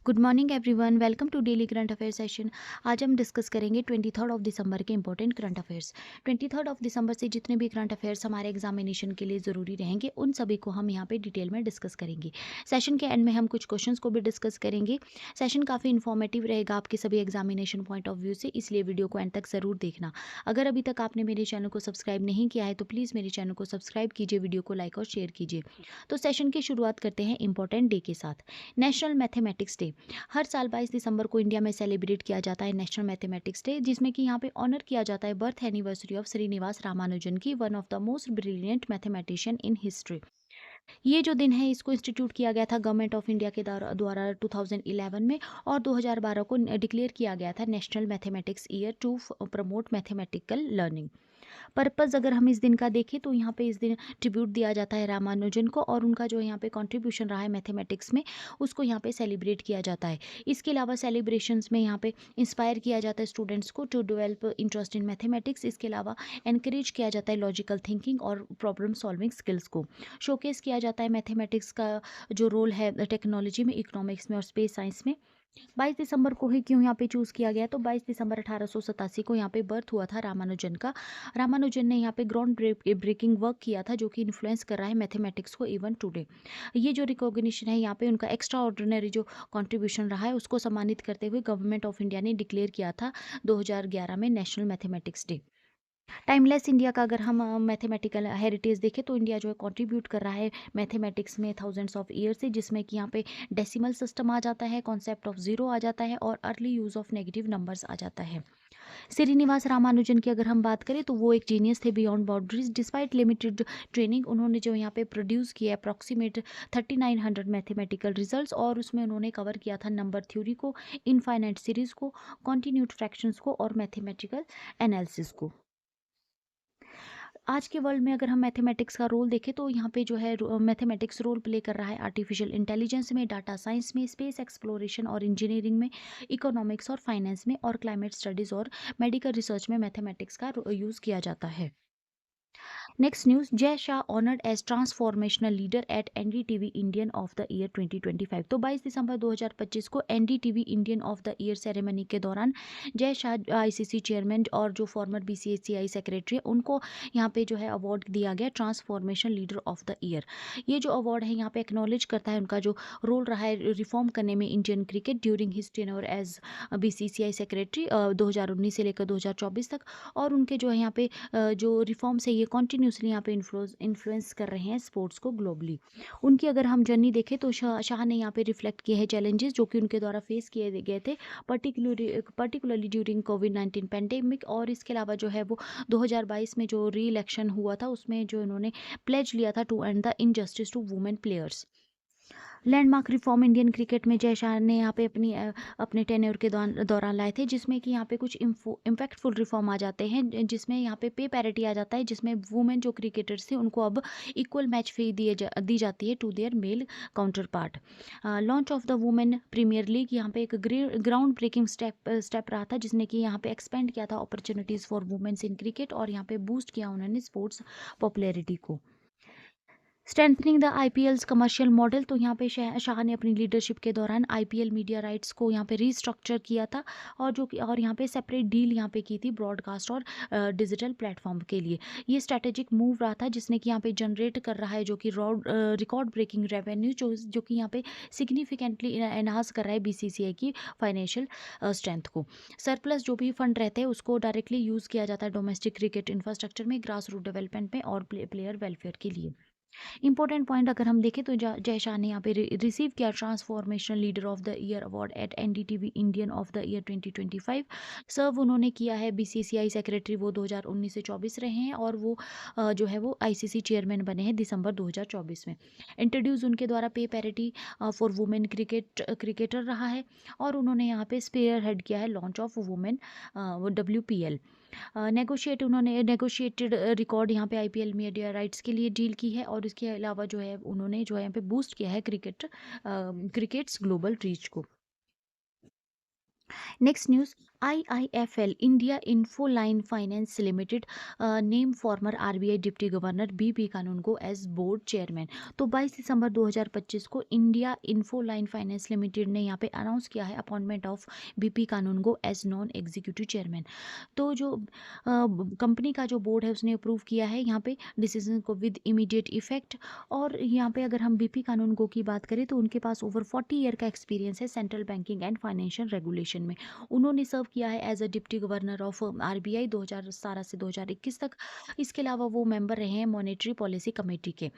Good morning everyone, welcome to daily current affair session. आज हम discuss करेंगे 23 दिसंबर के इंपॉर्टेंट करंट अफेयर्स। 23 दिसंबर से जितने भी करंट अफेयर्स हमारे एग्जामिनेशन के लिए ज़रूरी रहेंगे उन सभी को हम यहाँ पे डिटेल में डिस्कस करेंगे। सेशन के एंड में हम कुछ क्वेश्चंस को भी डिस्कस करेंगे। सेशन काफ़ी इन्फॉर्मेटिव रहेगा आपके सभी एग्जामिनेशन पॉइंट ऑफ व्यू से, इसलिए वीडियो को एंड तक ज़रूर देखना। अगर अभी तक आपने मेरे चैनल को सब्सक्राइब नहीं किया है तो प्लीज़ मेरे चैनल को सब्सक्राइब कीजिए, वीडियो को लाइक और शेयर कीजिए। तो सेशन की शुरुआत करते हैं इंपॉर्टेंट डे के साथ। National mathematics day. हर साल 22 दिसंबर को इंडिया में सेलिब्रेट किया जाता है नेशनल मैथमेटिक्स डे, जिसमें कि यहाँ पे ऑनर किया जाता है birth anniversary of Srinivas Ramanujan की, one of the most brilliant mathematician in history. ये जो दिन है इसको इंस्टीट्यूट किया गया था गवर्नमेंट ऑफ इंडिया के द्वारा 2011 में, और 2012 को डिक्लेयर किया गया था national mathematics year to promote mathematical learning. Purpose अगर हम इस दिन का देखें तो यहाँ पे इस दिन ट्रिब्यूट दिया जाता है रामानुजन को, और उनका जो यहाँ पे कंट्रीब्यूशन रहा है मैथमेटिक्स में उसको यहाँ पे सेलिब्रेट किया जाता है। इसके अलावा सेलिब्रेशंस में यहाँ पे इंस्पायर किया जाता है स्टूडेंट्स को to develop interest in mathematics. इसके अलावा एनकरेज किया जाता है लॉजिकल थिंकिंग और प्रॉब्लम सॉल्विंग स्किल्स को। शोकेस किया जाता है मैथमेटिक्स का जो रोल है टेक्नोलॉजी में, इकोनॉमिक्स में और स्पेस साइंस में। 22 दिसंबर को ही क्यों यहाँ पे चूज़ किया गया, तो 22 दिसंबर 1887 को यहाँ पे बर्थ हुआ था रामानुजन का। रामानुजन ने यहाँ पे ग्राउंड ब्रेकिंग वर्क किया था जो कि इन्फ्लुएंस कर रहा है मैथमेटिक्स को इवन टुडे। ये जो रिकॉग्निशन है यहाँ पे उनका एक्स्ट्रा ऑर्डिनरी जो कंट्रीब्यूशन रहा है उसको सम्मानित करते हुए गवर्नमेंट ऑफ इंडिया ने डिक्लेयर किया था 2011 में national mathematics day. Timeless India का अगर हम मैथमेटिकल हेरिटेज देखें तो इंडिया जो है कंट्रीब्यूट कर रहा है मैथमेटिक्स में थाउजेंड्स ऑफ ईयर से, जिसमें कि यहाँ पे डेसिमल सिस्टम आ जाता है, कॉन्सेप्ट ऑफ जीरो आ जाता है और early use of negative numbers आ जाता है। श्रीनिवास रामानुजन की अगर हम बात करें तो वो एक जीनियस थे beyond boundaries. Despite limited training उन्होंने जो यहाँ पे प्रोड्यूस किया अप्रॉक्सीमेट 3900 मैथमेटिकल रिजल्ट्स, और उसमें उन्होंने कवर किया था नंबर थ्योरी को, इनफाइनाइट सीरीज को, कॉन्टिन्यूड फ्रैक्शंस को और मैथमेटिकल एनालिसिस को। आज के वर्ल्ड में अगर हम मैथमेटिक्स का रोल देखें तो यहाँ पे जो है मैथमेटिक्स रोल प्ले कर रहा है आर्टिफिशियल इंटेलिजेंस में, डाटा साइंस में, स्पेस एक्सप्लोरेशन और इंजीनियरिंग में, इकोनॉमिक्स और फाइनेंस में, और क्लाइमेट स्टडीज़ और मेडिकल रिसर्च में मैथमेटिक्स का यूज़ किया जाता है। Next news, Jay Shah honoured as transformational leader at NDTV Indian of the year 2025। तो 22 दिसंबर 2025 को NDTV Indian of the year ceremony के दौरान जय शाह आईसीसी चेयरमैन और जो फॉर्मर बीसीसीआई सेक्रेटरी है उनको यहाँ पे जो है अवार्ड दिया गया transformation leader of the year. ये जो अवार्ड है यहाँ पे एक्नॉलेज करता है उनका जो रोल रहा है रिफॉर्म करने में Indian cricket during his tenure as BCCI secretary 2019 से लेकर 2024 तक, और उनके जो है यहाँ पे जो रिफॉर्म्स है ये कंटिन्यूसली यहाँ पे इन्फ्लुएंस कर रहे हैं स्पोर्ट्स को ग्लोबली। उनकी अगर हम जर्नी देखें तो शाह ने यहाँ पे रिफ्लेक्ट किए हैं चैलेंजेस जो कि उनके द्वारा फेस किए गए थे, पर्टिकुलरली ड्यूरिंग कोविड-19 पेंडेमिक। और इसके अलावा जो है वो 2022 में जो री इलेक्शन हुआ था उसमें जो इन्होंने प्लेज लिया था to end the injustice to women players. Landmark reform Indian cricket में जय शाह ने यहाँ पे अपने टेन्योर के दौरान लाए थे, जिसमें कि यहाँ पे कुछ इम्पैक्टफुल रिफॉर्म आ जाते हैं, जिसमें यहाँ पे पैरिटी आ जाता है, जिसमें वुमेन जो क्रिकेटर्स थे उनको अब इक्वल मैच फी दी जाती है to their male counterpart. Launch of the women premier league यहाँ पे एक ग्राउंड ब्रेकिंग स्टेप रहा था, जिसने कि यहाँ पे एक्सपेंड किया था opportunities for womens in cricket, और यहाँ पे बूस्ट किया उन्होंने स्पोर्ट्स पॉपुलैरिटी को। Strengthening the IPL's commercial model, तो यहाँ पे शाह ने अपनी लीडरशिप के दौरान आईपीएल मीडिया राइट्स को यहाँ पे रीस्ट्रक्चर किया था, और यहाँ पे सेपरेट डील यहाँ पे की थी ब्रॉडकास्ट और डिजिटल प्लेटफॉर्म के लिए। ये स्ट्रैटेजिक मूव रहा था जिसने कि यहाँ पे जनरेट कर रहा है जो कि रिकॉर्ड ब्रेकिंग रेवेन्यू जो कि यहाँ पे सिग्निफिकेंटली एनहांस कर रहा है बीसीसीआई की फाइनेंशियल स्ट्रेंथ को। सरप्लस जो भी फंड रहते हैं उसको डायरेक्टली यूज़ किया जाता है डोमेस्टिक क्रिकेट इंफ्रास्ट्रक्चर में, ग्रास रूट डेवलपमेंट में और प्लेयर वेलफेयर के लिए। इंपॉर्टेंट पॉइंट अगर हम देखें तो जय शाह ने यहाँ पे रिसीव किया transformational leader of the year award eight NDTV Indian of the year 2025। सर्व उन्होंने किया है बीसीसीआई सेक्रेटरी, वो 2019 से 24 रहे हैं, और वो जो है वो आईसीसी चेयरमैन बने हैं दिसंबर 2024 में। इंट्रोड्यूस उनके द्वारा पे पैरिटी फॉर वुमेन क्रिकेटर रहा है, और उन्होंने यहाँ पे स्पेयर हेड किया है लॉन्च ऑफ वुमेन WPL। उन्होंने नेगोशिएटेड रिकॉर्ड यहाँ पे आईपीएल मीडिया राइट्स के लिए डील की है, और इसके अलावा जो है उन्होंने जो है यहाँ पे बूस्ट किया है क्रिकेट्स ग्लोबल रीच को। Next news, IIFL India Infoline finance limited name farmer RBI deputy governor BP कानून को एज बोर्ड चेयरमैन। तो 22 दिसंबर 2025 को इंडिया इन्फोलाइन फाइनेंस लिमिटेड ने यहाँ पे अनाउंस किया है अपॉइंटमेंट ऑफ बीपी कानून को एज नॉन एग्जीक्यूटिव चेयरमैन। तो जो कंपनी का जो बोर्ड है उसने अप्रूव किया है यहाँ पे डिसीजन को विद इमीडिएट इफेक्ट। और यहाँ पे अगर हम बीपी कानून को की बात करें तो उनके पास ओवर 40 ईयर का एक्सपीरियंस है central banking and financial regulation में। उन्होंने सर्व किया है as a deputy governor of RBI 2017 से 2021 तक। इसके अलावा वो मेंबर रहे हैं मॉनेटरी पॉलिसी कमेटी के।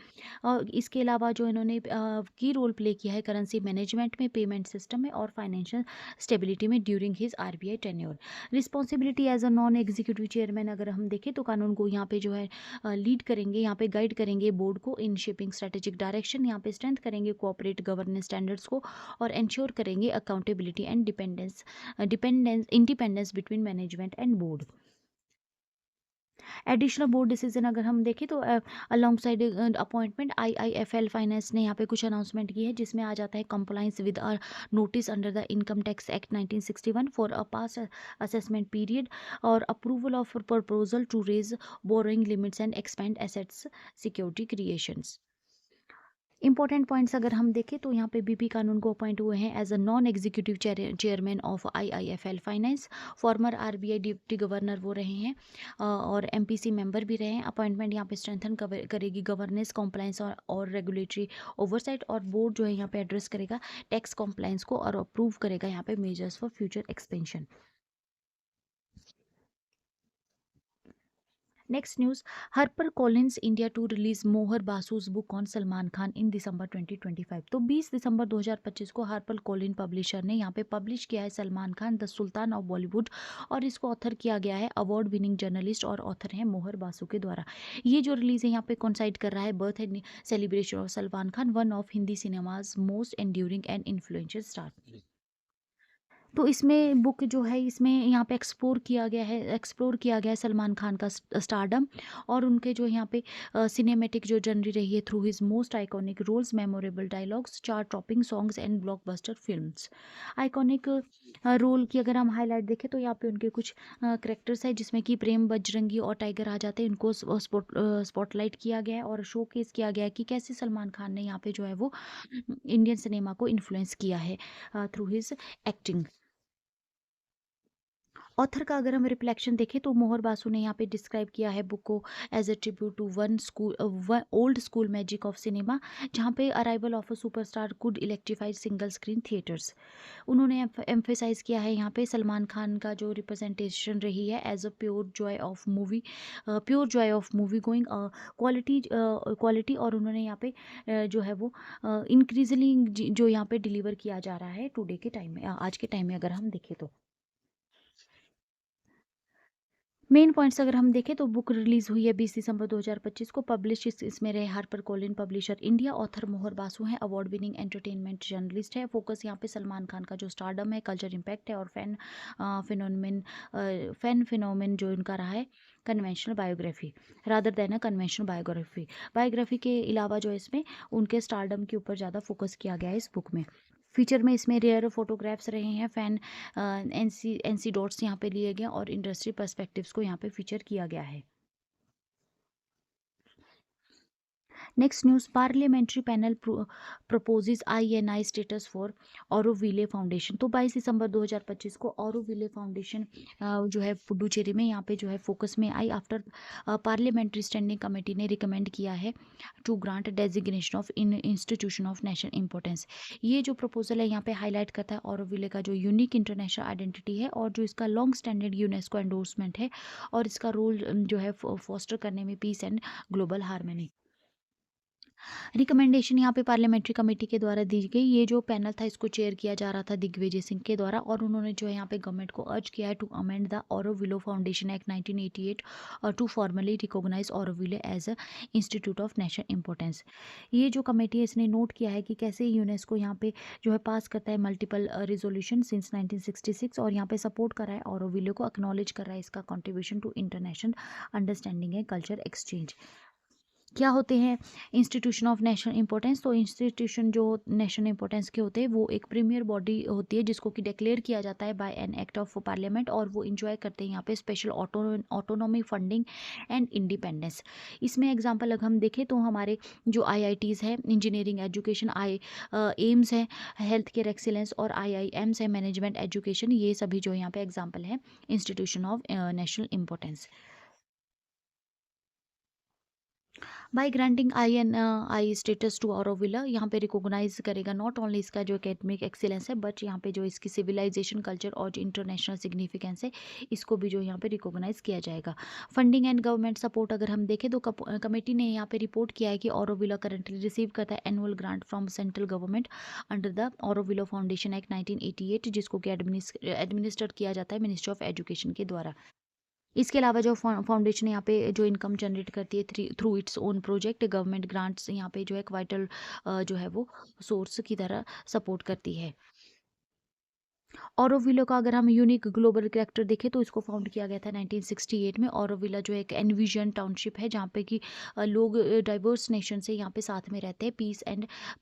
और इसके अलावा जो इन्होंने की रोल प्ले किया है करेंसी मैनेजमेंट में, पेमेंट सिस्टम में और फाइनेंशियल स्टेबिलिटी में during his RBI tenure. Responsibility as a non executive chairman अगर हम देखें तो कानून को यहाँ पे जो है लीड करेंगे, यहाँ पे गाइड करेंगे बोर्ड को इन शेपिंग स्ट्रेटेजिक डायरेक्शन, यहाँ पे स्ट्रेंथ करेंगे कोऑपरेट गवर्नेंस स्टैंडर्ड्स को और इंश्योर करेंगे accountability and independence between management and board. Additional board decision अगर हम देखें तो along side appointment IIFL finance ने यहाँ पे कुछ अनाउंसमेंट की है जिसमें आ जाता है compliance with a notice under the income tax act 1961 for a pass assessment period और approval of proposal to raise borrowing limits and expand assets security creations. Important points अगर हम देखें तो यहाँ पे बीपी कानून को अपॉइंट हुए हैं as a non executive chairman of IIFL finance. Former RBI deputy governor वो रहे हैं और एमपीसी मेंबर भी रहे हैं। अपॉइंटमेंट यहाँ पे स्ट्रेंथन करेगी गवर्नेंस कॉम्प्लाइंस और रेगुलेटरी ओवरसाइट। और बोर्ड जो है यहाँ पे एड्रेस करेगा टैक्स कॉम्प्लाइंस को और अप्रूव करेगा यहाँ पे measures for future expansion. Next news, HarperCollins India to release Mohar Basu's book on Salman Khan in December 2025। तो 20 दिसंबर 2025 को हार्पर कॉलिन पब्लिशर ने यहाँ पे पब्लिश किया है Salman Khan the sultan of Bollywood और इसको ऑथर किया गया है अवार्ड विनिंग जर्नलिस्ट और ऑथर हैं मोहर बासु के द्वारा। ये जो रिलीज है यहाँ पे कॉन्साइड कर रहा है birth and celebration of Salman Khan, one of Hindi cinemas most enduring and influential star. तो इसमें बुक जो है इसमें यहाँ पे एक्सप्लोर किया गया है सलमान खान का स्टारडम और उनके जो यहाँ पे सिनेमैटिक जो जर्नी रही है through his most iconic roles, memorable dialogues, chart topping songs and blockbuster films. Iconic role की अगर हम हाईलाइट देखें तो यहाँ पे उनके कुछ करेक्टर्स है जिसमें कि प्रेम, बजरंगी और टाइगर आ जाते हैं। उनको स्पॉटलाइट किया गया है और शोकेस किया गया है कि कैसे सलमान खान ने यहाँ पे जो है वो इंडियन सिनेमा को इन्फ्लुएंस किया है थ्रू हिज एक्टिंग। ऑथर का अगर हम रिफ्लेक्शन देखें तो मोहर बासु ने यहाँ पे डिस्क्राइब किया है बुक को as a tribute to one old school magic of cinema जहाँ पे arrival of a superstar could electrified single screen theatres. उन्होंने एम्फेसाइज किया है यहाँ पे सलमान खान का जो रिप्रेजेंटेशन रही है as a pure joy of movie going quality और उन्होंने यहाँ पे जो है वो इंक्रीजली जो यहाँ पे डिलीवर किया जा रहा है टुडे के टाइम में, आज के टाइम में अगर हम देखें तो। मेन पॉइंट्स अगर हम देखें तो बुक रिलीज हुई है 20 दिसंबर 2025 को। पब्लिश इसमें रहे Harper Colin publisher India. Author मोहर बासु हैं, अवार्ड विनिंग एंटरटेनमेंट जर्नलिस्ट है। फोकस यहाँ पे सलमान खान का जो स्टारडम है, कल्चर इम्पैक्ट है और फैन फिनोमेन जो इनका रहा है conventional biography rather than a conventional biography के अलावा जो है इसमें उनके स्टारडम के ऊपर ज़्यादा फोकस किया गया है इस बुक में। फीचर में इसमें रेयर फोटोग्राफ्स रहे हैं, फैन एनसी डॉट्स यहाँ पे लिए गए और इंडस्ट्री पर्सपेक्टिव्स को यहाँ पे फीचर किया गया है। Next news, parliamentary panel proposes INI status for Auroville foundation. तो 22 दिसंबर 2025 को ऑरोविले फाउंडेशन जो है पुडुचेरी में यहाँ पे जो है फोकस में आई आफ्टर पार्लियामेंट्री स्टैंडिंग कमेटी ने रिकमेंड किया है to grant designation of institution of national importance. ये जो प्रपोजल है यहाँ पे हाईलाइट करता है ऑरोविले का जो यूनिक इंटरनेशनल आइडेंटिटी है और जो इसका लॉन्ग स्टैंडर्ड यूनेस्को एंडोर्समेंट है और इसका रोल जो है फॉस्टर करने में peace and global harmony. Recommendation यहाँ पे पार्लियामेंट्री कमेटी के द्वारा दी गई। ये जो पैनल था इसको चेयर किया जा रहा था दिग्विजय सिंह के द्वारा और उन्होंने जो है यहाँ पे गवर्नमेंट को अर्ज किया है to amend the Auroville foundation act 1988 और to formally recognise Auroville as a institute of national importance. ये जो कमेटी है इसने नोट किया है कि कैसे यूनेस्को यहाँ पे जो है पास करता है मल्टीपल रिजोल्यूशन सिंस 1966 और यहाँ पे सपोर्ट कर रहा है ऑरोविले को, एक्नॉलेज कर रहा है इसका कॉन्ट्रीब्यूशन टू इंटरनेशनल अंडरस्टैंडिंग है कल्चर एक्सचेंज। क्या होते हैं इंस्टीट्यूशन ऑफ नेशनल इंपॉर्टेंस? तो इंस्टीट्यूशन जो नेशनल इंपॉर्टेंस के होते हैं वो एक प्रीमियर बॉडी होती है जिसको कि डिक्लेयर किया जाता है by an act of parliament, और वो इंजॉय करते हैं यहाँ पे special autonomy, funding and independence. इसमें एग्जांपल अगर हम देखें तो हमारे जो आईआईटीज़ है, इंजीनियरिंग एजुकेशन, आई एम्स है, हेल्थ केयर एक्सीलेंस, और आईआईएम्स है, मैनेजमेंट एजुकेशन, ये सभी जो यहाँ पे एग्जाम्पल है institution of national importance. By granting I status to Auroville, यहाँ पे रिकॉग्नाइज करेगा नॉट ओनली इसका जो एकेडमिक एक्सीलेंस है, बट यहाँ पे जो इसकी सिविलाइजेशन, कल्चर और जो इंटरनेशनल सिग्निफिकेंस है, इसको भी जो यहाँ पे रिकॉग्नाइज किया जाएगा। फंडिंग एंड गवर्नमेंट सपोर्ट अगर हम देखें तो कमेटी ने यहाँ पे रिपोर्ट किया है कि ऑरोविला करंटली रिसीव करता है annual grant from central government under the Auroville foundation act 1988, जिसको कि एडमिनिस्टर किया जाता है मिनिस्ट्री ऑफ एजुकेशन के द्वारा। इसके अलावा जो फाउंडेशन यहाँ पे जो इनकम जनरेट करती है through its own project, government grants यहाँ पे जो है एक वाइटल जो है वो सोर्स की तरह सपोर्ट करती है। ऑरोविला का अगर हम यूनिक ग्लोबल कैरेक्टर देखें तो इसको फाउंड किया गया था 1968 में। ऑरोविला जो एक एनविजन टाउनशिप है जहाँ पे कि लोग डाइवर्स नेशन से यहाँ पे साथ में रहते हैं,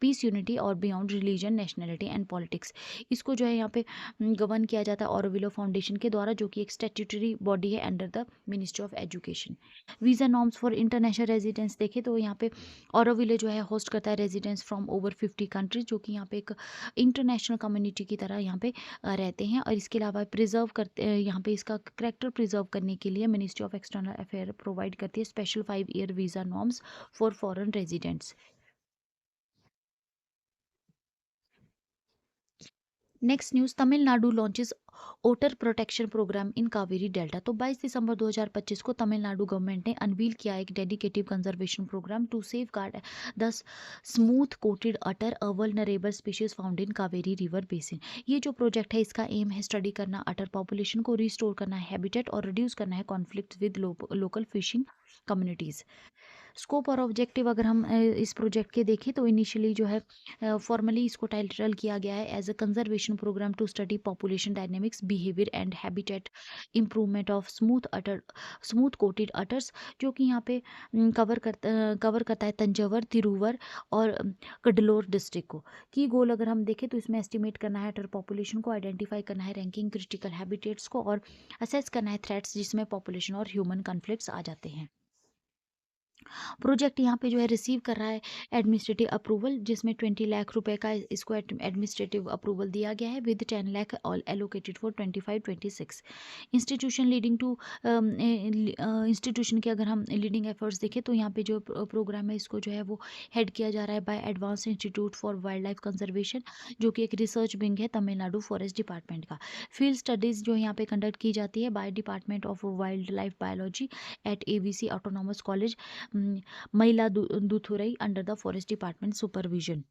पीस यूनिटी और beyond religion, nationality and politics. इसको जो है यहाँ पे गवर्न किया जाता है ऑरोविला फाउंडेशन के द्वारा, जो कि एक स्टैट्यूटरी बॉडी है under the ministry of education. Visa norms for international residence देखें तो यहाँ पे ऑरोविले जो है होस्ट करता है रेजिडेंट्स फ्रॉम ओवर 50 कंट्रीज, जो कि यहाँ पे एक इंटरनेशनल कम्युनिटी की तरह यहाँ पे रहते हैं। और इसके अलावा प्रिजर्व करते यहाँ पे इसका करेक्टर प्रिजर्व करने के लिए ministry of external affair provide करती है special 5 year visa norms for foreign residents. Next news, Tamil Nadu launches otter protection programme in Kaveri delta. तो 22 दिसंबर 2025 को तमिलनाडु गवर्नमेंट ने अनवील किया एक dedicative conservation programme to safeguard the smooth coated otter, a vulnerable species found in Kaveri river basin. ये जो project है इसका एम है स्टडी करना अटर पॉपुलेशन को, रिस्टोर करना है हैबिटेट, और रिड्यूस करना है conflict with local fishing communities. Scope और ऑब्जेक्टिव अगर हम इस प्रोजेक्ट के देखें तो इनिशियली जो है फॉर्मली इसको टाइटल किया गया है as a conservation programme to study population dynamics, behaviour and habitat improvement of smooth coated otters, जो कि यहाँ पे कवर करता है तंजौर, तिरुवर और कडलोर डिस्ट्रिक्ट को। की गोल अगर हम देखें तो इसमें एस्टिमेट करना है अटर पॉपुलेशन को, आइडेंटिफाई करना है रैंकिंग क्रिटिकल हैबिटेट्स को, और असेस करना है थ्रेट्स जिसमें पॉपुलेशन और ह्यूमन कॉन्फ्लिक्ट्स आ जाते हैं। प्रोजेक्ट यहाँ पे जो है रिसीव कर रहा है एडमिनिस्ट्रेटिव अप्रूवल, जिसमें 20 लाख रुपए का इसको एडमिनिस्ट्रेटिव अप्रूवल दिया गया है with 10 lakh allocated for 25-26। Institution leading to institution के अगर हम लीडिंग एफर्ट्स देखें तो यहाँ पे जो प्रोग्राम है इसको जो है वो हेड किया जा रहा है by advance institute for wildlife conservation, जो कि एक रिसर्च विंग है तमिलनाडु फॉरेस्ट डिपार्टमेंट का। फील्ड स्टडीज़ जो यहाँ पे कंडक्ट की जाती है by department of wildlife biology at AVC autonomous college Mayiladuthurai under the forest department supervision.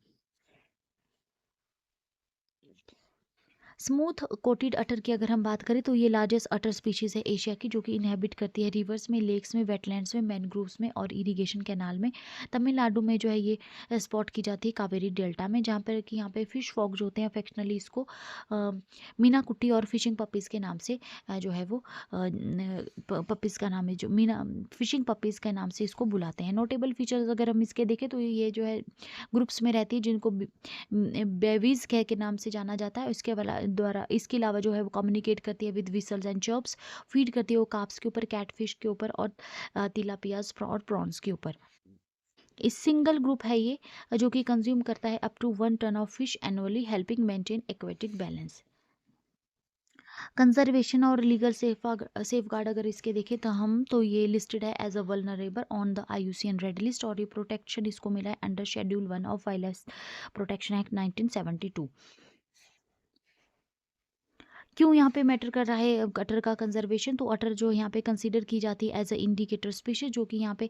Smooth coated otter की अगर हम बात करें तो ये लार्जेस्ट अटर स्पीशीज है एशिया की, जो कि इनहेबिट करती है रिवर्स में, लेक्स में, वेटलैंड्स में, मैनग्रोव्स में और इरिगेशन कैनाल में। तमिलनाडु में जो है ये स्पॉट की जाती है कावेरी डेल्टा में, जहाँ पर कि यहाँ पे फिश फॉग जो होते हैं अफेक्शनली इसको मीना कुट्टी और फिशिंग पपीज़ के नाम से जो है वो पपीज़ का नाम है जो मीना फिशिंग पपीज़ के नाम से इसको बुलाते हैं। नोटेबल फीचर्स अगर हम इसके देखें तो ये जो है ग्रुप्स में रहती है जिनको बेबीज कह के नाम से जाना जाता है। इसके अलावा जो है वो कम्युनिकेट करती है विद विसल्स एंड चर्प्स, फीड करती है वो कार्प्स के ऊपर, कैटफिश के ऊपर और तिलापियाज और प्रॉन्स के ऊपर। इस सिंगल ग्रुप है ये जो कि कंज्यूम करता है up to 1 ton of fish annually, helping maintain aquatic balance. Conservation और लीगल सेफ गार्ड अगर इसके देखें तो हम तो ये लिस्टेड है as a vulnerable on the IUCN red list, और ये प्रोटेक्शन इसको मिला है under schedule 1 of wildlife protection act 1972। क्यों यहाँ पे मैटर कर रहा है अटर का कंजर्वेशन? तो अटर जो यहाँ पे कंसीडर की जाती है एज अ इंडिकेटर स्पीशीज, जो कि यहाँ पे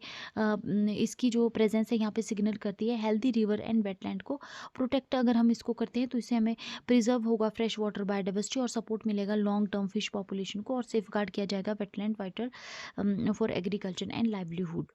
इसकी जो प्रेजेंस है यहाँ पे सिग्नल करती है हेल्दी रिवर एंड वेटलैंड को प्रोटेक्ट। अगर हम इसको करते हैं तो इससे हमें प्रिजर्व होगा फ्रेश वाटर बायोडाइवर्सिटी और सपोर्ट मिलेगा लॉन्ग टर्म फिश पॉपुलेशन को, और सेफ गार्ड किया जाएगा wetland water for agriculture and livelihood.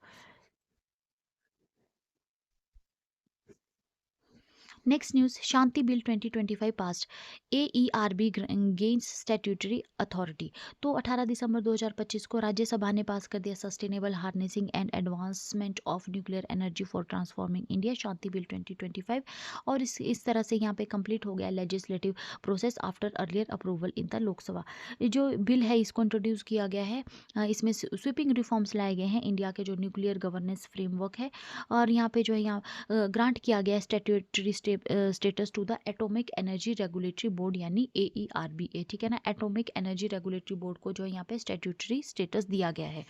Next news, Shanti bill 2025 passed, AERB gains statutory authority. तो 18 दिसंबर 2025 को राज्यसभा ने पास कर दिया sustainable harnessing and advancement of nuclear energy for transforming India, Shanti bill 2025। और इस तरह से यहाँ पे कंप्लीट हो गया legislative process after earlier approval in the Lok Sabha. ये जो बिल है इसको इंट्रोड्यूस किया गया है, इसमें स्वीपिंग रिफॉर्म्स लाए गए हैं इंडिया के जो न्यूक्लियर गवर्नेंस फ्रेमवर्क है। और यहाँ पे जो है यहाँ ग्रांट किया गया है statutory status to the atomic energy regulatory board यानी AERBA, ठीक है ना। एटॉमिक एनर्जी रेगुलेटरी बोर्ड को जो है यहाँ पे स्टैट्यूटरी स्टेटस दिया गया है।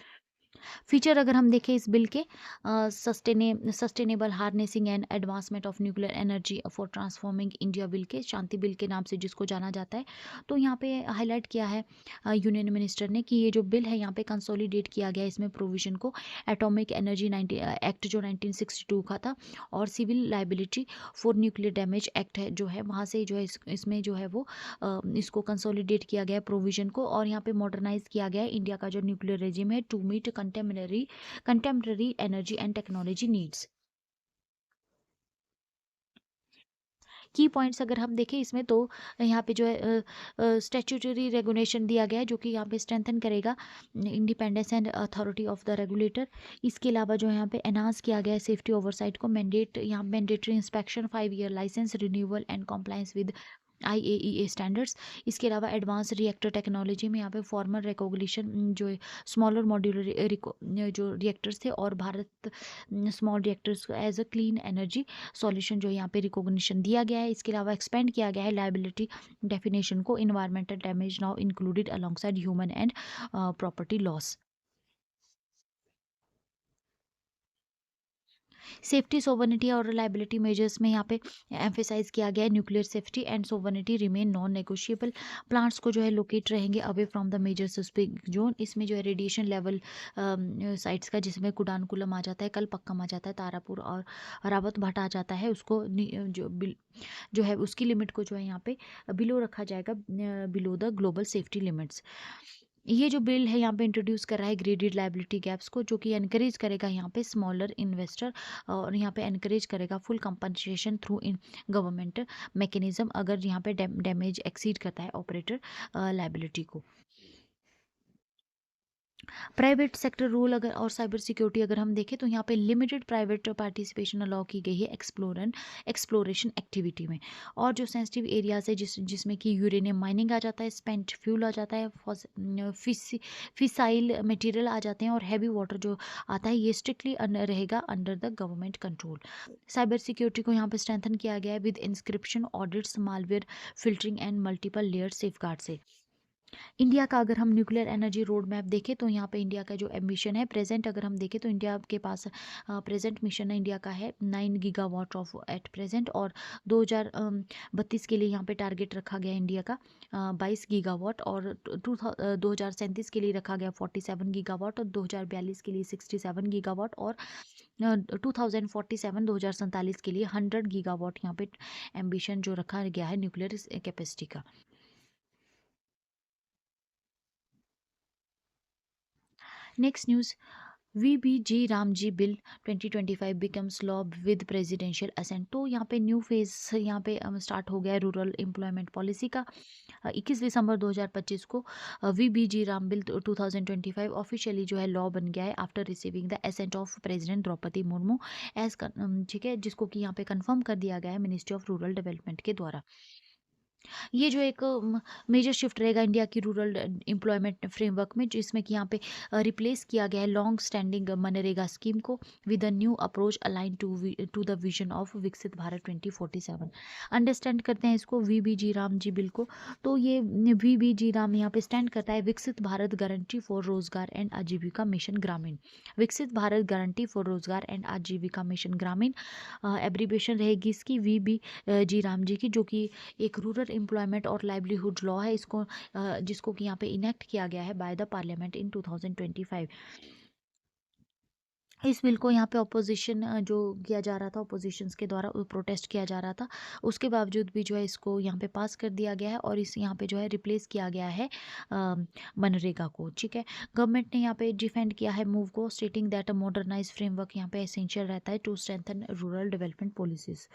फीचर अगर हम देखें इस बिल के, sustainable harnessing and advancement of nuclear energy for transforming India bill के, शांति बिल के नाम से जिसको जाना जाता है। तो यहाँ पे हाईलाइट किया है यूनियन मिनिस्टर ने कि ये जो बिल है यहाँ पे कंसोलिडेट किया गया है इसमें प्रोविजन को, एटॉमिक एनर्जी एक्ट जो 1962 का था, और civil liability for nuclear damage act है जो है वहाँ से जो है इसमें जो है वो इसको कंसोलिडेट किया गया है प्रोविजन को, और यहाँ पे मॉडर्नाइज किया गया है इंडिया का जो न्यूक्लियर रेजिम है to meet contemporary energy and technology needs. Key points अगर हम देखें इसमें, तो यहाँ पे जो है स्टैट्यूटरी रेगुलेशन दिया गया है जो कि यहाँ पे स्ट्रेंथन करेगा independence and authority of the regulator. इसके अलावा जो है यहाँ पे एनहांस किया गया है सेफ्टी ओवरसाइट को, मैंडेट यहाँ mandatory inspection, 5 year licence renewal and compliance with IAEA standards. इसके अलावा एडवांस रिएक्टर टेक्नोलॉजी में यहाँ पे फॉर्मल रिकॉग्निशन जो स्मॉलर मॉड्यूलर जो रिएक्टर्स थे, और Bharat small reactors as a clean energy solution जो यहाँ पे रिकॉग्निशन दिया गया है। इसके अलावा एक्सपेंड किया गया है लाइबिलिटी डेफिनेशन को, environmental damage now included alongside human and property loss. Safety, sovereignty और रिलायबिलिटी मेजर्स में यहाँ पे एम्फेसाइज किया गया है nuclear safety and sovereignty remain non negotiable. Plants को जो है लोकेट रहेंगे away from the major suspect zone. इसमें जो है रेडिएशन लेवल साइट्स का, जिसमें कुडानकुलम आ जाता है, कल पक्कम आ जाता है, तारापुर और रावत भाटा आ जाता है, उसको जो है उसकी लिमिट को जो है यहाँ पे बिलो रखा जाएगा, below the global safety limits. ये जो बिल है यहाँ पे इंट्रोड्यूस कर रहा है ग्रेडेड लाइबिलिटी गैप्स को, जो कि एनकरेज करेगा यहाँ पे स्मॉलर इन्वेस्टर, और यहाँ पे एनकरेज करेगा full compensation through in government mechanism अगर यहाँ पे डैमेज एक्सीड करता है ऑपरेटर लाइबिलिटी को। प्राइवेट सेक्टर रूल अगर और साइबर सिक्योरिटी अगर हम देखें, तो यहाँ पे लिमिटेड प्राइवेट पार्टिसिपेशन अलाउ की गई है एक्सप्लोरेशन एक्टिविटी में। और जो सेंसिटिव एरियाज है जिसमें कि यूरेनियम माइनिंग आ जाता है, स्पेंट फ्यूल आ जाता है, फिसाइल मटेरियल आ जाते हैं, और हैवी वाटर जो आता है, ये स्ट्रिक्टली रहेगा under the government control. Cyber security को यहाँ पे स्ट्रेंथन किया गया है with inscription, audits, malware filtering and multiple layer safeguard से। इंडिया का अगर हम न्यूक्लियर एनर्जी रोड मैप देखें, तो यहाँ पे इंडिया का जो एम्बिशन है प्रेजेंट अगर हम देखें, तो इंडिया के पास प्रेजेंट मिशन है इंडिया का है 9 गीगावाट ऑफ एट प्रेजेंट, और 2032 के लिए यहाँ पे टारगेट रखा गया इंडिया का 22 गीगावाट, और 2037 के लिए रखा गया 47 गीगावाट, और 2042 के लिए 67 गीगावाट, और 2047 के लिए 100 गीगावाट यहाँ पे एम्बिशन जो रखा गया है न्यूक्लियर कैपेसिटी का। Next news, VBG Ramji bill 2025 becomes law with presidential assent. तो यहाँ पे न्यू फेज यहाँ पे स्टार्ट हो गया है रूरल एम्प्लॉयमेंट पॉलिसी का। 21 दिसंबर 2025 को VBG राम बिल 2025 ऑफिशियली जो है लॉ बन गया है after receiving the assent of president Draupadi Murmu as, ठीक है, जिसको कि यहाँ पे कंफर्म कर दिया गया है मिनिस्ट्री ऑफ रूरल डेवलपमेंट के द्वारा। ये जो एक मेजर शिफ्ट रहेगा इंडिया की रूरल एम्प्लॉयमेंट फ्रेमवर्क में, जिसमें कि यहाँ पे रिप्लेस किया गया है लॉन्ग स्टैंडिंग मनरेगा स्कीम को with a new approach align to the vision of Viksit Bharat 2047। Understand करते हैं इसको, VBG राम जी बिल को। तो ये VBG राम यहाँ पे स्टैंड करता है विकसित भारत गारंटी फॉर रोजगार एंड आजीविका मिशन ग्रामीण। विकसित भारत गारंटी फॉर रोजगार एंड आजीविका मिशन ग्रामीण एब्रीवेशन रहेगी इसकी VBG राम जी की, जो कि एक रूरल एम्प्लॉयमेंट और लाइवलीहुड लॉ है, इसको जिसको कि यहाँ पे इनेक्ट किया गया है बाय द पार्लियामेंट इन 2025। इस बिल को यहाँ पे अपोजिशन जो किया जा रहा था, अपोजिशंस के द्वारा प्रोटेस्ट किया जा रहा था, उसके बावजूद भी जो है इसको यहाँ पे पास कर दिया गया है, और इस यहाँ पे जो है रिप्लेस किया गया है मनरेगा को, ठीक है। गवर्नमेंट ने यहाँ पे डिफेंड किया है मूव को, stating that a modernise framework यहाँ पे एसेंशियल रहता है to strengthen rural development policies.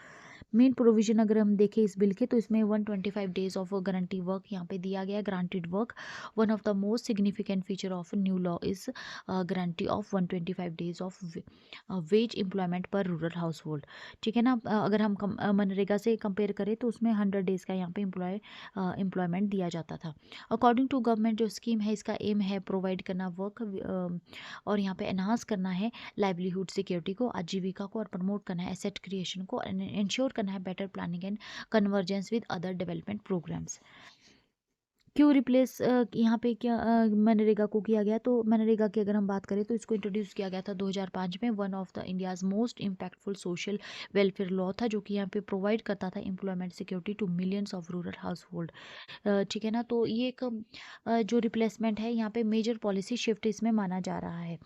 Main provision अगर हम देखें इस बिल के, तो इसमें 125 डेज ऑफ गारंटी वर्क यहाँ पे दिया गया है, granted work. One of the most significant feature of new law is guarantee of 125 days of ways employment पर रूरल हाउस होल्ड। ठीक है ना। अगर हम मनरेगा से कंपेयर करें तो उसमें 100 डेज का यहाँ पे एम्प्लॉयमेंट दिया जाता था। अकॉर्डिंग टू गवर्नमेंट जो स्कीम है, इसका एम है प्रोवाइड करना वर्क और यहाँ पे एनहांस करना है लाइवलीहुड सिक्योरिटी को, आजीविका को, और प्रमोट करना है एसेट क्रिएशन को, इंश्योर करना है better planning and convergence with other development programmes. क्यों रिप्लेस यहाँ पे क्या मनरेगा को किया गया, तो मनरेगा की अगर हम बात करें तो इसको इंट्रोड्यूस किया गया था 2005 में। One of the India's most impactful social welfare law था, जो कि यहाँ पे प्रोवाइड करता था employment security to millions of rural household. ठीक है ना। तो ये एक जो रिप्लेसमेंट है, यहाँ पे मेजर पॉलिसी शिफ्ट इसमें माना जा रहा है।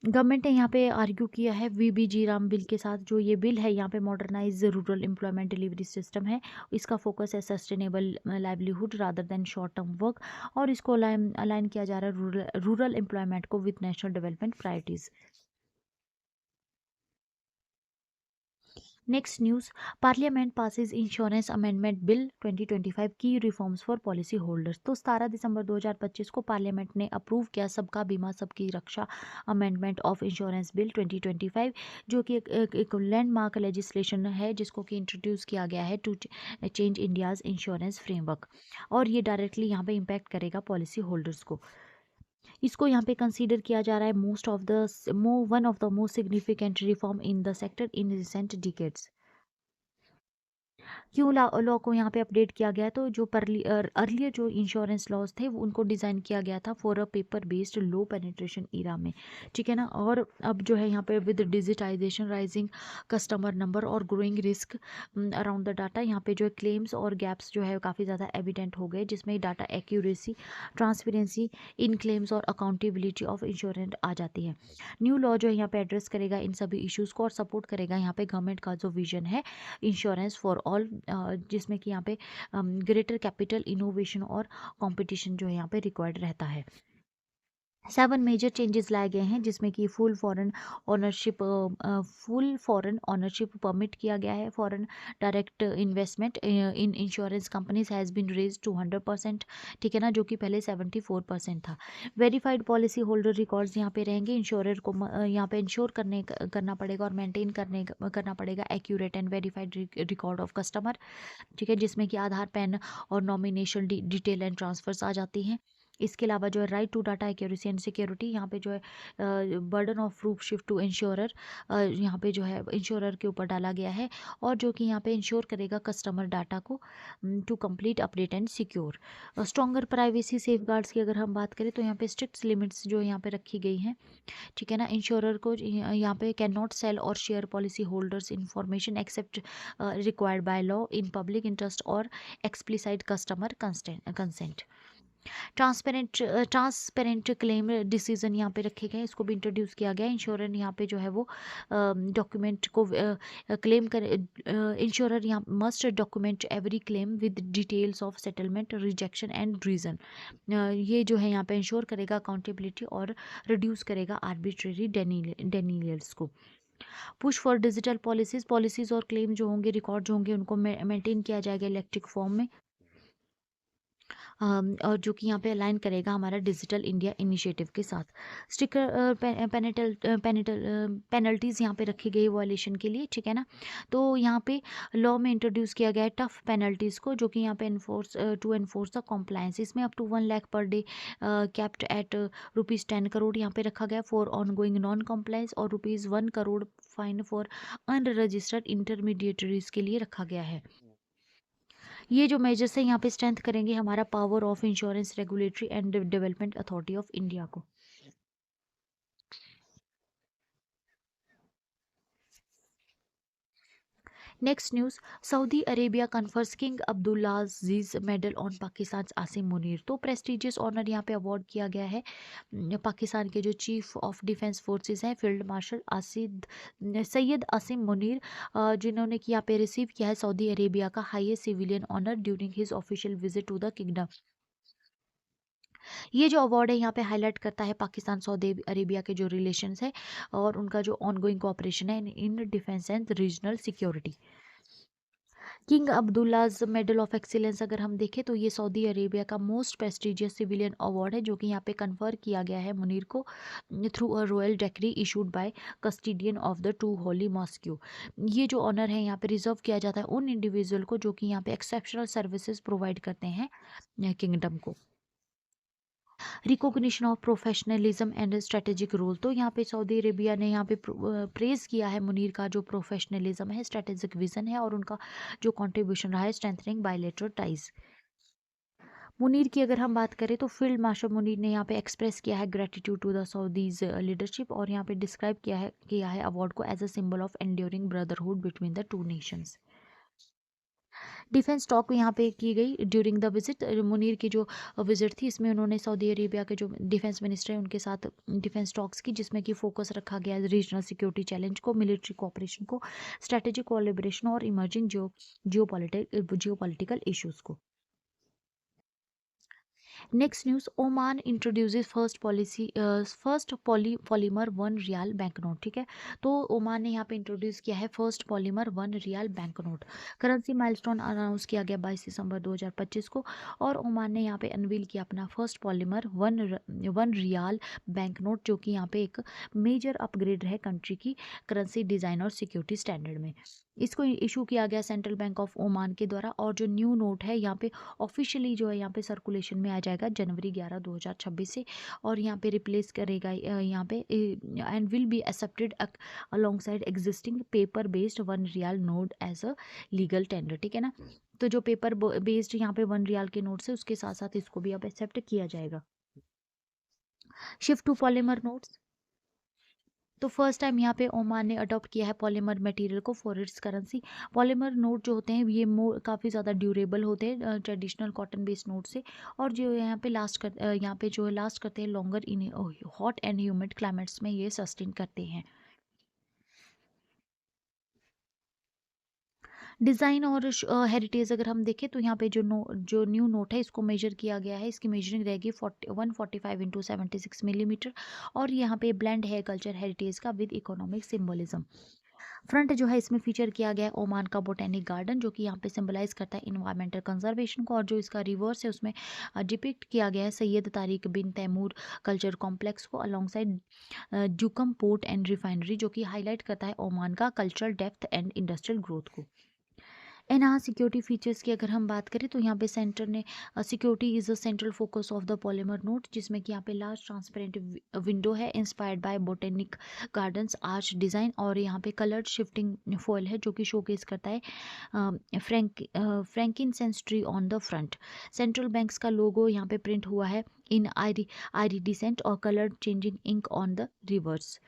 गवर्नमेंट ने यहाँ पे आर्ग्यू किया है वीबीजी राम बिल के साथ। जो ये बिल है यहाँ पे modernise rural employment delivery system है। इसका फोकस है sustainable livelihood rather than short term work, और इसको अलाइन किया जा रहा है रूरल एम्प्लॉयमेंट को with national development priorities. Next news, parliament passes insurance amendment bill 2025 की रिफॉर्म्स फॉर पॉलिसी होल्डर्स। तो 17 दिसंबर 2025 को पार्लियामेंट ने अप्रूव किया सबका बीमा सबकी रक्षा अमेंडमेंट ऑफ इंश्योरेंस बिल 2025, जो कि एक लैंडमार्क लेजिस्लेशन है, जिसको कि इंट्रोड्यूस किया गया है to change India's insurance framework. और ये डायरेक्टली यहाँ पे इम्पैक्ट करेगा पॉलिसी होल्डर्स को। इसको यहाँ पे कंसीडर किया जा रहा है one of the most significant reform in the sector in recent decades. क्यों लॉ को यहाँ पे अपडेट किया गया है, तो जो अर्लियर जो इंश्योरेंस लॉज थे वो उनको डिज़ाइन किया गया था for a paper based low penetration era में। ठीक है ना। और अब जो है यहाँ पे with digitisation, rising customer number और growing risk around the data, यहाँ पे जो है क्लेम्स और गैप्स जो है काफ़ी ज़्यादा एविडेंट हो गए, जिसमें data accuracy, transparency in claims और अकाउंटेबिलिटी ऑफ इंश्योरेंस आ जाती है। न्यू लॉ जो है यहाँ पे एड्रेस करेगा इन सभी इश्यूज़ को और सपोर्ट करेगा यहाँ पे गवर्नमेंट का जो विजन है इंश्योरेंस फॉर ऑल, जिसमें कि यहाँ पे ग्रेटर कैपिटल इनोवेशन और कंपटीशन जो है यहाँ पे रिक्वायर्ड रहता है। 7 मेजर चेंजेस लाए गए हैं, जिसमें कि फुल फॉरेन ऑनरशिप परमिट किया गया है। Foreign direct investment in insurance companies has been raise to 100%। ठीक है ना, जो कि पहले 74% था। वेरीफाइड पॉलिसी होल्डर रिकॉर्ड्स यहाँ पे रहेंगे। इंश्योरर को यहाँ पे इंश्योर करना पड़ेगा और मेंटेन करना पड़ेगा accurate and verified record of customer. ठीक है, जिसमें कि आधार, पैन और नॉमिनेशन डिटेल एंड ट्रांसफर्स आ जाती हैं। इसके अलावा जो है right to data accuracy and security, यहाँ पे जो है burden of proof shift to insurer, यहाँ पे जो है इंश्योरर के ऊपर डाला गया है, और जो कि यहाँ पे इंश्योर करेगा कस्टमर डाटा को to complete update and secure. Stronger privacy safeguards की अगर हम बात करें तो यहाँ पे स्ट्रिक्ट लिमिट्स जो यहाँ पे रखी गई हैं। ठीक है ना। इंश्योरर को यहाँ पे कैन नॉट सेल और share policy holders information except required by law in public interest और explicit customer consent. Transparent claim decision यहाँ पे रखे गए, इसको भी इंट्रोड्यूस किया गया है। इंश्योरर यहाँ पे जो है वो डॉक्यूमेंट को क्लेम कर इंश्योरर यहाँ must document every claim with details of settlement, rejection and reason. ये जो है यहाँ पे इंश्योर करेगा अकाउंटेबिलिटी और रिड्यूस करेगा आर्बिट्रेरी डेनियल्स को। पुश फॉर डिजिटल पॉलिसीज और क्लेम जो होंगे, रिकॉर्ड जो होंगे, उनको मेंटेन किया जाएगा इलेक्ट्रिक फॉर्म में। और जो कि यहाँ पे अलाइन करेगा हमारा डिजिटल इंडिया इनिशिएटिव के साथ। स्टिकर पेनल्टीज़ यहाँ पे रखी गई वायलेशन के लिए। ठीक है ना। तो यहाँ पे लॉ में इंट्रोड्यूस किया गया है टफ पेनल्टीज़ को, जो कि यहाँ पे एनफोर्स द कॉम्प्लायंस। इसमें up to 1 lakh per day kept eight ₹10 crore यहाँ पे रखा गया for on going non compliance, और ₹1 crore fine for unregistered intermediaries के लिए रखा गया है। ये जो मेजर्स हैं यहाँ पे स्ट्रेंथ करेंगे हमारा power of insurance regulatory and development authority of India को। Next news, Saudi Arabia confers king Abdulaziz medal on Pakistan Asim Munir. तो प्रेस्टिजियस ऑनर यहाँ पे अवार्ड किया गया है पाकिस्तान के जो चीफ ऑफ डिफेंस फोर्सेस हैं फील्ड मार्शल सैयद आसिम मुनीर, जिन्होंने कि यहाँ पे रिसीव किया है सऊदी अरेबिया का highest civilian honour during his official visit to the kingdom. ये जो अवार्ड है यहाँ पे हाईलाइट करता है पाकिस्तान सऊदी अरेबिया के जो रिलेशंस है और उनका जो ऑनगोइंग कोऑपरेशन है in defence and regional security. King Abdulaziz medal of excellence अगर हम देखें तो ये सऊदी अरेबिया का मोस्ट प्रेस्टिजियस सिविलियन अवार्ड है जो कि यहाँ पे कन्फर किया गया है मुनीर को through a royal decree issued by custodian of the two Holi mosque. ये जो ऑनर है यहाँ पे रिजर्व किया जाता है उन इंडिविजुअल को जो कि यहाँ पे एक्सेप्शनल सर्विसेज प्रोवाइड करते हैं किंगडम को। Recognition of professionalism and strategic role, तो यहाँ पे सऊदी अरेबिया ने यहाँ पे प्रेज किया है मुनीर का जो प्रोफेशनलिज्म है, स्ट्रेटेजिक विजन है और उनका जो कंट्रीब्यूशन रहा है स्ट्रेंथनिंग बायलैटरल टाइज। मुनीर की अगर हम बात करें तो फील्ड मार्शल मुनीर ने यहाँ पे एक्सप्रेस किया है gratitude to the Saudi's leadership और यहाँ पे डिस्क्राइब किया है अवार्ड को as a symbol of enduring brotherhood between the two nations. Defence talk यहाँ पे की गई ड्यूरिंग द विजिट। मुनीर की जो विजिट थी इसमें उन्होंने सऊदी अरेबिया के जो डिफेंस मिनिस्टर हैं उनके साथ डिफेंस टॉक्स की जिसमें कि फोकस रखा गया रीजनल सिक्योरिटी चैलेंज को, मिलिट्री कोऑपरेशन को, स्ट्रेटेजिक कोलैबोरेशन और इमर्जिंग जियो पॉलिटिकल इशूज़ को। Next news, Oman introduces first polymer 1 riyal bank note. ठीक है, तो ओमान ने यहाँ पे इंट्रोड्यूस किया है first polymer 1 riyal bank note. Currency milestone announce किया गया 22 दिसंबर 2025 को और ओमान ने यहाँ पे अनवील किया अपना first polymer 1 riyal bank note जो कि यहाँ पे एक मेजर अपग्रेड है कंट्री की करेंसी डिज़ाइन और सिक्योरिटी स्टैंडर्ड में। इसको इशू किया गया सेंट्रल बैंक ऑफ ओमान के द्वारा और जो न्यू नोट है यहाँ पे ऑफिशियली जो है यहाँ पे सर्कुलेशन में आ जाएगा जनवरी 11 2026 से और यहाँ पे रिप्लेस करेगा यहाँ पे and will be accepted alongside existing paper based 1 rial note as a legal tender. ठीक है ना, तो जो पेपर बेस्ड यहाँ पे 1 रियाल के नोट्स है उसके साथ साथ इसको भी अब एक्सेप्ट किया जाएगा। शिफ्ट टू पॉलीमर नोट्स, तो फर्स्ट टाइम यहाँ पे ओमान ने अडॉप्ट किया है पॉलीमर मटेरियल को for its currency. Polymer note जो होते हैं ये काफ़ी ज़्यादा ड्यूरेबल होते हैं ट्रेडिशनल कॉटन बेस्ड नोट से और जो यहाँ पे यहाँ पे जो लास्ट करते हैं longer in hot and humid climates में ये सस्टेन करते हैं। डिज़ाइन और हेरिटेज अगर हम देखें तो यहाँ पे जो न्यू नोट है इसको मेजर किया गया है, इसकी मेजरिंग रहेगी 145x76 मिलीमीटर और यहाँ पे ब्लेंड है कल्चर हेरिटेज का विद इकोनॉमिक सिम्बोलिज्म। फ्रंट जो है इसमें फीचर किया गया है ओमान का बोटेनिक गार्डन जो कि यहाँ पे सिंबलाइज करता है इन्वायरमेंटल कंजर्वेशन को और जो इसका रिवर्स है उसमें डिपिक्ट किया गया है सैयद तारिक बिन तैमूर कल्चर कॉम्प्लेक्स को अलोंगसाइड जुकम पोर्ट एंड रिफाइनरी जो कि हाईलाइट करता है ओमान का cultural depth and industrial growth को। एनहांस सिक्योरिटी फीचर्स की अगर हम बात करें तो यहाँ पे सेंटर ने security is a central focus of the polymer note जिसमें कि यहाँ पे लार्ज ट्रांसपेरेंट विंडो है inspired by botanic gardens arch design और यहाँ पे कलर्ड शिफ्टिंग फॉयल है जो कि शोकेस करता है frankincense tree on the front. Central banks का लोगो यहाँ पे प्रिंट हुआ है इन आइरिडिसेंट और coloured changing ink on the reverse.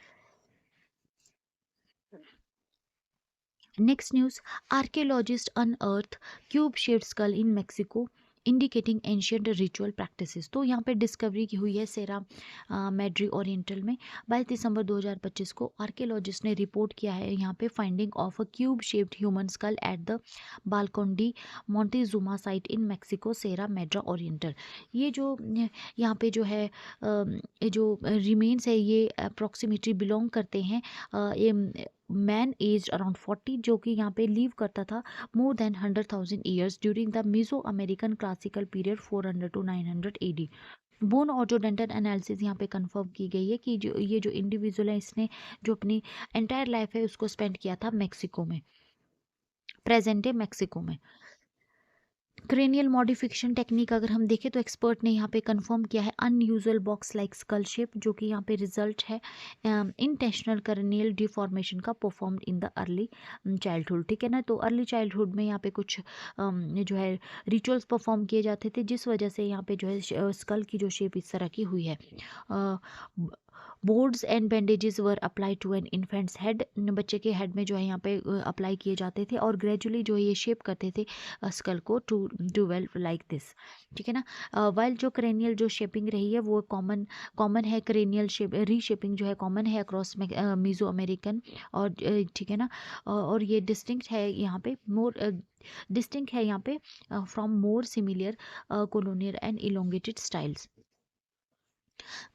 Next news, archaeologists unearth cube-shaped skull in Mexico indicating ancient ritual practices. तो यहाँ पे डिस्कवरी की हुई है सेरा मैड्री ओरिएंटल में 22 दिसंबर 2025 को आर्कियोलॉजिस्ट ने रिपोर्ट किया है यहाँ पे finding of a cube shaped human skull at the Balcon de Montezuma site in Mexico Sierra Madre Oriental. ये जो यहाँ पे जो है ये जो रिमेन्स है ये अप्रॉक्सीमेटली बिलोंग करते हैं ये मैन एज अराउंड 40 जो कि यहाँ पे लीव करता था more than 100,000 years during the Mesoamerican classical period 400 to 900 AD। Bone और जो डेंटल एनालिसिस यहाँ पे कंफर्म की गई है कि जो ये जो इंडिविजुअल है इसने जो अपनी एंटायर लाइफ है उसको स्पेंड किया था मैक्सिको में, प्रेजेंट डे मैक्सिको में। क्रेनियल मॉडिफिकेशन टेक्निक अगर हम देखें तो एक्सपर्ट ने यहाँ पे कंफर्म किया है unusual box like skull shape जो कि यहाँ पे रिजल्ट है इंटेंशनल क्रेनियल डिफॉर्मेशन का performed in the early childhood. ठीक है ना, तो अर्ली चाइल्डहुड में यहाँ पे कुछ जो है रिचुअल्स परफॉर्म किए जाते थे जिस वजह से यहाँ पे जो है स्कल की जो शेप इस तरह की हुई है। Boards and bandages were applied to an infant's head, बच्चे के हेड में जो है यहाँ पे अप्लाई किए जाते थे और ग्रेजुअली जो है ये शेप करते थे स्कल को to do well like this. ठीक है ना, वाइल जो क्रेनियल जो शेपिंग रही है वो कॉमन है, क्रेनियल शेप रीशेपिंग जो है कॉमन है अक्रॉस मीजो अमेरिकन और ठीक है ना, और ये डिस्टिंक्ट है यहाँ पे डिस्टिंक्ट है यहाँ पे from more similar colonial and elongated styles.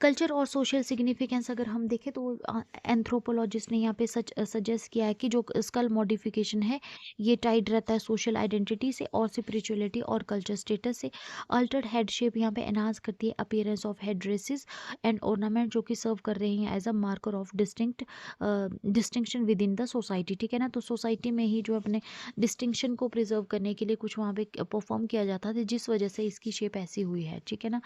Culture और सोशल सिग्निफिकेंस अगर हम देखें तो एंथ्रोपोलॉजिस्ट ने यहाँ पे सजेस्ट किया है कि जो स्कल मॉडिफिकेशन है ये टाइड रहता है सोशल आइडेंटिटी से और स्पिरिचुअलिटी और कल्चर स्टेटस से। अल्टर्ड हेड शेप यहाँ पे एनहांस करती है appearance of headdresses and ornament जो कि सर्व कर रहे हैं as a marker of distinction within the society. ठीक है ना, तो सोसाइटी में ही जो अपने डिस्टिंक्शन को प्रिजर्व करने के लिए कुछ वहाँ पे परफॉर्म किया जाता था जिस वजह से इसकी शेप ऐसी हुई है। ठीक है ना,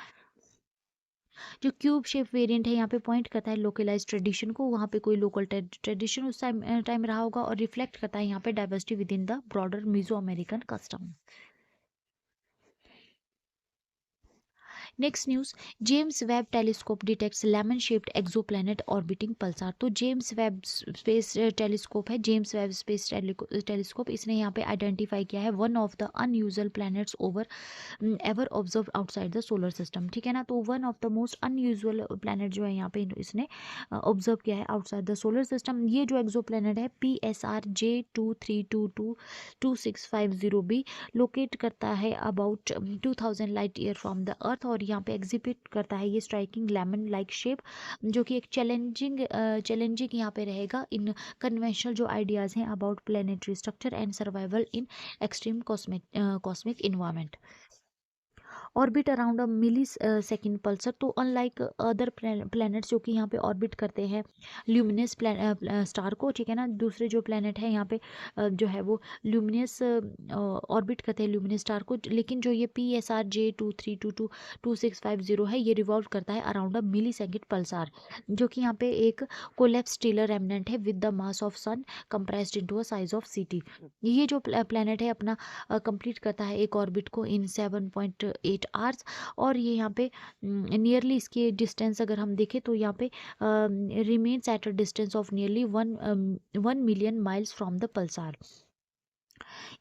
जो क्यूब शेप वेरिएंट है यहाँ पे पॉइंट करता है लोकलाइज ट्रेडिशन को, वहाँ पे कोई लोकल ट्रेडिशन उस टाइम रहा होगा और रिफ्लेक्ट करता है यहाँ पे diversity within the broader Mesoamerican custom. Next news, James Webb telescope detects lemon shaped exoplanet orbiting pulsar. तो जेम्स वेब स्पेस टेलीस्कोप है, जेम्स वेब स्पेस टेलीस्कोप, इसने यहाँ पे आइडेंटिफाई किया है one of the unusual planets over ever observe outside the solar system. ठीक है ना, तो one of the most unusual planet जो है यहाँ पे इसने ऑब्जर्व किया है आउटसाइड द सोलर सिस्टम। ये जो एक्सोप्लैनेट है PSR J23222650b लोकेट करता है about 2000 light year from the earth और यहाँ पे एग्जिबिट करता है ये स्ट्राइकिंग लेमन लाइक शेप, जो कि एक चैलेंजिंग यहाँ पे रहेगा इन कन्वेंशनल जो आइडियाज़ हैं about planetary structure and survival in extreme cosmic environment. Orbit around a millisecond pulsar, तो अनलाइक अदर प्लैनेट्स जो कि यहाँ पे ऑर्बिट करते हैं ल्यूमिनस स्टार को। ठीक है ना, दूसरे जो प्लैनेट है यहाँ पे जो है वो ल्यूमिनस ऑर्बिट करते हैं ल्यूमिनस स्टार को, लेकिन जो ये PSR J23222650 है ये रिवॉल्व करता है around a millisecond pulsar, जो कि यहाँ पे एक कोलेप्स स्टेलर रेमनेंट है with the mass of sun compressed into a size of city. ये जो प्लैनेट है अपना कंप्लीट करता है एक ऑर्बिट को इन 7.8 आवर्स, और ये यहाँ पे नियरली इसकी डिस्टेंस अगर हम देखें तो यहाँ पे remains at a distance of nearly 1 million miles from the Pulsar.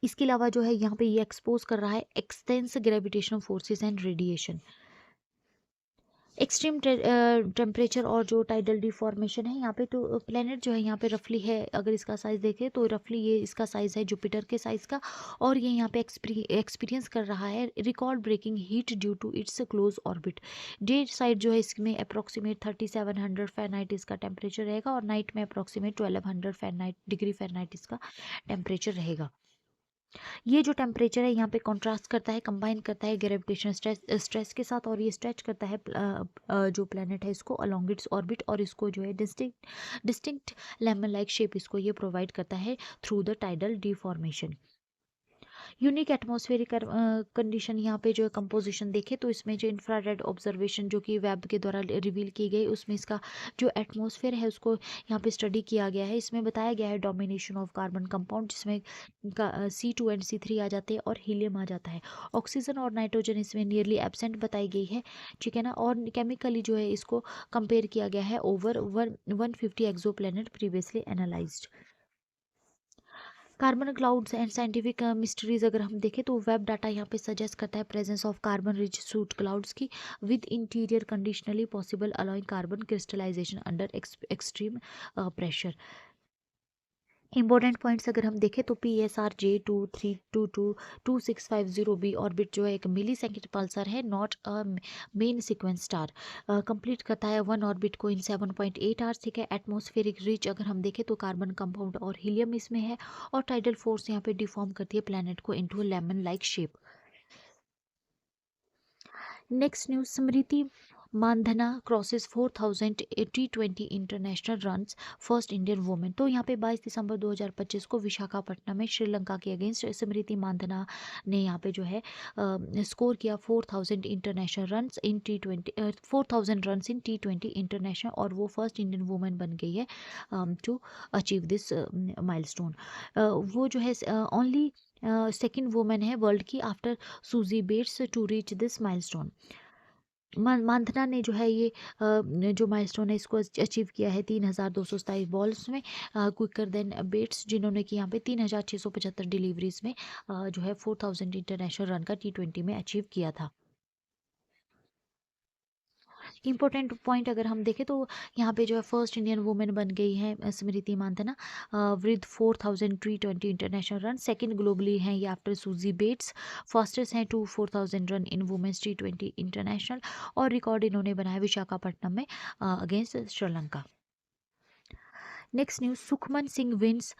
इसके अलावा जो है यहाँ पे ये एक्सपोज कर रहा है expanse gravitational forces and radiation. Extreme temperature और जो टाइडल डिफॉर्मेशन है यहाँ पे, तो प्लेनेट जो है यहाँ पे रफली है अगर इसका साइज देखें तो रफली ये इसका साइज है जुपिटर के साइज का, और ये यहाँ पे एक्सपीरियंस कर रहा है record breaking heat due to its close orbit. Day side जो है इसमें अप्रॉक्सीमेट 3700 फ़ारेनहाइट इसका टेम्परेचर रहेगा और नाइट में अप्रॉक्सीमेट 1200 फ़ारेनहाइट डिग्री फ़ारेनहाइट इसका टेम्परेचर रहेगा। ये जो टेम्परेचर है यहाँ पे कॉन्ट्रास्ट करता है, कंबाइन करता है ग्रेविटेशनल स्ट्रेस के साथ, और ये स्ट्रेच करता है जो प्लेनेट है इसको अलोंग इट्स ऑर्बिट, और इसको जो है डिस्टिंक्ट लेमन लाइक शेप इसको ये प्रोवाइड करता है through the tidal deformation. Unique atmospheric condition यहाँ पे जो है कंपोजिशन देखे तो इसमें जो इंफ्रारेड ऑब्जर्वेशन जो कि वेब के द्वारा रिवील की गई उसमें इसका जो एटमॉस्फेयर है उसको यहाँ पे स्टडी किया गया है। इसमें बताया गया है डोमिनेशन ऑफ कार्बन कंपाउंड जिसमें C2 एंड C3 आ जाते हैं और हीलियम आ जाता है। ऑक्सीजन और नाइट्रोजन इसमें नियरली एब्सेंट बताई गई है। ठीक है ना, और केमिकली जो है इसको कंपेयर किया गया है over 150 exoplanet previously analysed. Carbon clouds and scientific mysteries अगर हम देखें तो वेब डाटा यहाँ पे सजेस्ट करता है presence of carbon rich soot clouds की with interior conditionally possible allowing carbon crystallisation under extreme pressure. Important points अगर हम देखें तो PSR J23222650b ऑर्बिट जो है एक मिली सेकेंड पल्सर है, not a main sequence star. Complete करता है वन ऑर्बिट को इन 7.8 आवर्स। ठीक है, एटमॉस्फेरिक रिच अगर हम देखें तो कार्बन कंपाउंड और हीलियम इसमें है, और टाइडल फोर्स यहाँ पे डिफॉर्म करती है प्लैनेट को into lemon like shape. Next news, Smriti Mandhana crosses 4000 T20 international runs, first Indian women. तो यहाँ पे 22 दिसंबर 2025 को विशाखापट्टनम में श्रीलंका के अगेंस्ट स्मृति मानधना ने यहाँ पे जो है स्कोर किया 4000 international runs in T20 4000 runs in T20 international, और वो फर्स्ट इंडियन वुमेन बन गई है टू अचीव दिस माइलस्टोन। वो जो है ओनली सेकेंड वुमेन है वर्ल्ड की after Suzie Bates to reach this milestone. Mandhana ने जो है ये जो माइलस्टोन है इसको अचीव किया है 3227 बॉल्स में, क्विकर देन बेट्स जिन्होंने कि यहाँ पे 3675 डिलीवरीज में जो है 4000 इंटरनेशनल रन का T20 में अचीव किया था। इंपॉर्टेंट पॉइंट अगर हम देखें तो यहाँ पे जो है फर्स्ट इंडियन वुमेन बन गई है Smriti Mandhana with 4,320 international run. Second globally हैं ये आफ्टर सूजी बेट्स। फास्टेस्ट हैं to 4,000 run in women's T20 international. और रिकॉर्ड इन्होंने बनाया विशाखापट्टनम में against Sri Lanka. Next news, Sukhman Singh wins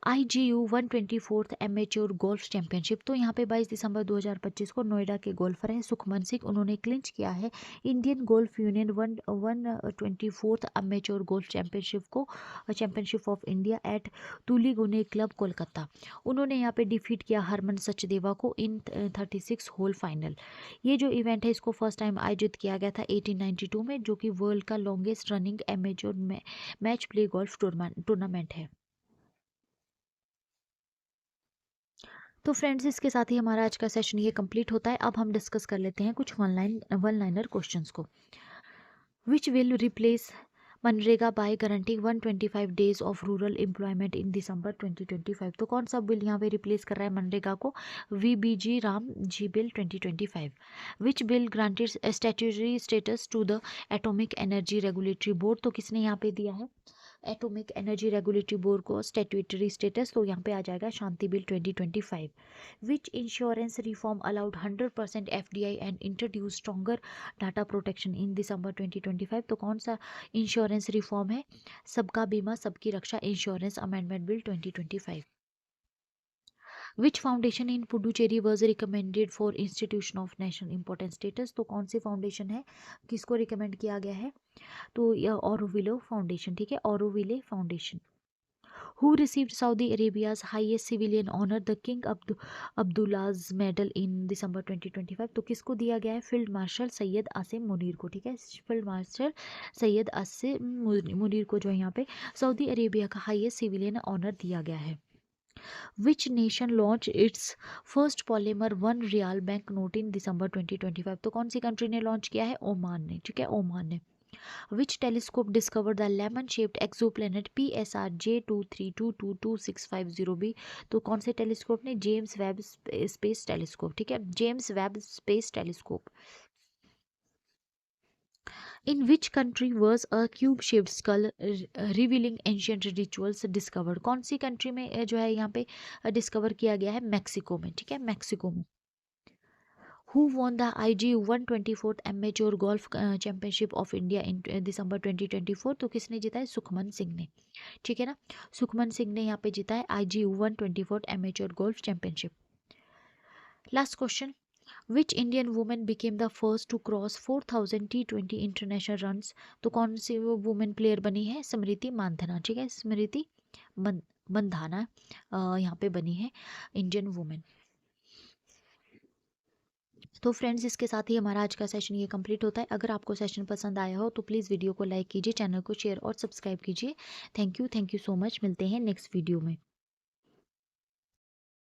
IGU 124th amateur golf championship. तो यहाँ पे 22 दिसंबर 2025 को नोएडा के गोल्फर हैं सुखमन सिंह, उन्होंने क्लिंच किया है Indian golf union 124th amateur golf championship of India at Tollygunge club Kolkata. उन्होंने यहाँ पे डिफीट किया हरमन सचदेवा को इन 36 होल फाइनल। ये जो इवेंट है इसको फर्स्ट टाइम आयोजित किया गया था 1892 में, जो कि वर्ल्ड का longest running amateur match play golf tournament है। तो फ्रेंड्स, इसके साथ ही हमारा आज का सेशन ये कंप्लीट होता है। अब हम डिस्कस कर लेते हैं कुछ वन लाइनर क्वेश्चंस को। विच विल रिप्लेस मनरेगा by guarantee 125 days of rural employment in December 2025। तो कौन सा बिल यहाँ पे रिप्लेस कर रहा है मनरेगा को? VBG RAM G bill 2025। Which bill granted statutory status to the atomic energy regulatory board. तो किसने यहाँ पे दिया है एटॉमिक एनर्जी रेगुलेटरी बोर्ड को स्टैट्यूटरी स्टेटस? तो यहाँ पे आ जाएगा Shanti bill 2025। Which insurance reform allowed 100% FDI and introduce stronger data protection in December 2025। तो कौन सा इंश्योरेंस रिफॉर्म है? सबका बीमा सबकी रक्षा insurance amendment bill 2025। Which foundation in Puducherry was recommended for institution of national importance status. तो कौन सी फाउंडेशन है, किसको रिकमेंड किया गया है? तो यह ऑरोविले फाउंडेशन, ठीक है, Auroville foundation. Who received Saudi Arabia's highest civilian honor, the King Abdullah's Medal in December 2025? तो किसको दिया गया है? फील्ड मार्शल सैयद आसिम मुनीर को, ठीक है, फील्ड मार्शल सैयद आसिम मुनीर को जो है यहाँ पे सऊदी अरेबिया का हाईएस्ट सिविलियन ऑनर दिया गया है। Which nation launch its first polymer 1 riyal bank note in December 2025? तो कौन सी कंट्री ने लॉन्च किया है? ओमान ने, ठीक है, ओमान ने। Which telescope discovered the lemon-shaped exoplanet PSR J23222650b? तो कौन से टेलीस्कोप ने? जेम्स वेब स्पेस टेलीस्कोप, ठीक है, James Webb space telescope. In which country was a cube-shaped skull revealing ancient rituals discovered? कौन सी कंट्री में जो है यहाँ पे डिस्कवर किया गया है? मैक्सिको में, ठीक है, मैक्सिको में। Who won the IGU 124th Amateur Golf Championship of India in December 2024? तो किसने जीता है? सुखमन सिंह ने, ठीक है ना, सुखमन सिंह ने यहाँ पे जीता है IGU 124th Amateur Golf Championship। Last question, which Indian women became the first to cross 4,000 T20 international runs? तो कौन सी वो वुमेन प्लेयर बनी है? स्मृति मानधना, ठीक है, स्मृति मंधाना यहाँ पे बनी है इंडियन वुमेन। तो फ्रेंड्स, इसके साथ ही हमारा आज का सेशन ये कंप्लीट होता है। अगर आपको सेशन पसंद आया हो तो प्लीज़ वीडियो को लाइक कीजिए, चैनल को शेयर और सब्सक्राइब कीजिए। Thank you so much. मिलते हैं नेक्स्ट वीडियो में।